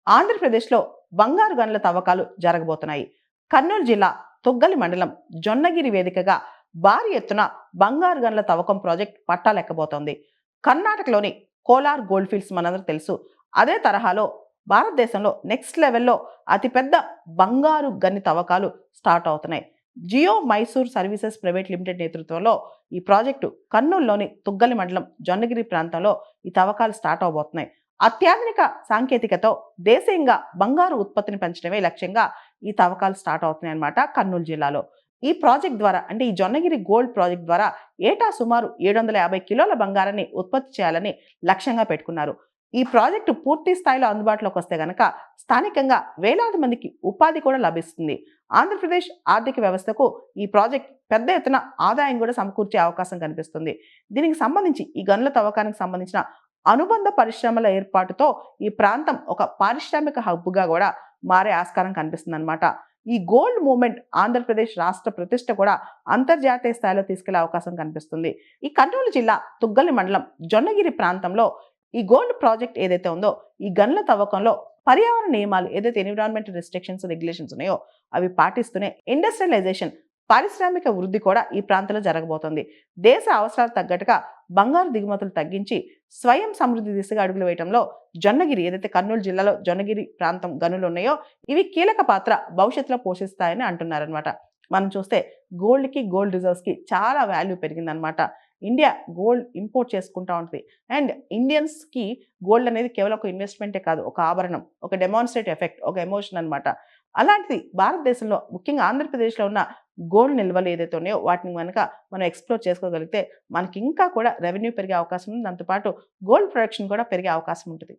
ఆంధ్రప్రదేశ్లో బంగారు గనుల తవ్వకాలు జరగబోతున్నాయి. కర్నూలు జిల్లా తొగ్గలి మండలం జొన్నగిరి వేదికగా భారీ ఎత్తున బంగారు గనుల తవ్వకం ప్రాజెక్ట్ పట్టాలెక్కబోతోంది. కర్ణాటకలోని కోలార్ గోల్డ్ ఫీల్డ్స్ మనందరూ తెలుసు. అదే తరహాలో భారతదేశంలో నెక్స్ట్ లెవెల్లో అతిపెద్ద బంగారు గని తవ్వకాలు స్టార్ట్ అవుతున్నాయి. Geo Mysore services private limited నేతృత్వంలో ఈ ప్రాజెక్టు కర్నూలులోని తుగ్గలి మండలం జొన్నగిరి ప్రాంతంలో ఈ తవ్వకాలు స్టార్ట్ అవబోతున్నాయి. అత్యాధునిక సాంకేతికతో దేశీయంగా బంగారు ఉత్పత్తిని పెంచడమే లక్ష్యంగా ఈ తవ్వకాలు స్టార్ట్ అవుతున్నాయి అన్నమాట కర్నూలు జిల్లాలో. ఈ ప్రాజెక్ట్ ద్వారా అంటే ఈ జొన్నగిరి గోల్డ్ ప్రాజెక్ట్ ద్వారా ఏటా సుమారు 750 కిలోల బంగారాన్ని ఉత్పత్తి చేయాలని లక్ష్యంగా పెట్టుకున్నారు. ఈ ప్రాజెక్టు పూర్తి స్థాయిలో అందుబాటులోకి వస్తే గనక స్థానికంగా వేలాది మందికి ఉపాధి కూడా లభిస్తుంది. ఆంధ్రప్రదేశ్ ఆర్థిక వ్యవస్థకు ఈ ప్రాజెక్ట్ పెద్ద ఎత్తున ఆదాయం కూడా సమకూర్చే అవకాశం కనిపిస్తుంది. దీనికి సంబంధించి ఈ గనుల తవ్వకానికి సంబంధించిన అనుబంధ పరిశ్రమల ఏర్పాటుతో ఈ ప్రాంతం ఒక పారిశ్రామిక హబ్గా కూడా మారే ఆస్కారం కనిపిస్తుంది అనమాట. ఈ గోల్డ్ మూవ్మెంట్ ఆంధ్రప్రదేశ్ రాష్ట్ర ప్రతిష్ట కూడా అంతర్జాతీయ స్థాయిలో తీసుకెళ్లే అవకాశం కనిపిస్తుంది. ఈ కర్నూలు జిల్లా తుగ్గలి మండలం జొన్నగిరి ప్రాంతంలో ఈ గోల్డ్ ప్రాజెక్ట్ ఏదైతే ఉందో ఈ గనుల తవ్వకంలో పర్యావరణ నియమాలు ఏదైతే ఎన్విరాన్మెంటల్ రెస్ట్రిక్షన్స్ రెగ్యులేషన్స్ ఉన్నాయో అవి పాటిస్తూనే ఇండస్ట్రియలైజేషన్ పారిశ్రామిక వృద్ధి కూడా ఈ ప్రాంతంలో జరగబోతోంది. దేశ అవసరాలకు తగ్గట్టుగా బంగారు దిగుమతులు తగ్గించి స్వయం సమృద్ధి దిశగా అడుగులు వేయడంలో జొన్నగిరి ఏదైతే కర్నూలు జిల్లాలో జొన్నగిరి ప్రాంతం గనులు ఉన్నాయో ఇవి కీలక పాత్ర భవిష్యత్తులో పోషిస్తాయని అంటున్నారనమాట. మనం చూస్తే గోల్డ్ రిజర్వ్స్ కి చాలా వాల్యూ పెరిగిందనమాట. ఇండియా గోల్డ్ ఇంపోర్ట్ చేసుకుంటా ఉంటుంది. అండ్ ఇండియన్స్ కి గోల్డ్ అనేది కేవలం ఒక ఇన్వెస్ట్మెంటే కాదు, ఒక ఆభరణం, ఒక డెమాన్స్ట్రేట్ ఎఫెక్ట్, ఒక ఎమోషన్ అనమాట. అలాంటిది భారతదేశంలో ముఖ్యంగా ఆంధ్రప్రదేశ్లో ఉన్న గోల్డ్ నిల్వలు ఏదైతే ఉన్నాయో వాటిని కనుక మనం ఎక్స్ప్లోర్ చేసుకోగలిగితే మనకి ఇంకా కూడా రెవెన్యూ పెరిగే అవకాశం ఉంది. దాంతోపాటు గోల్డ్ ప్రొడక్షన్ కూడా పెరిగే అవకాశం ఉంటుంది.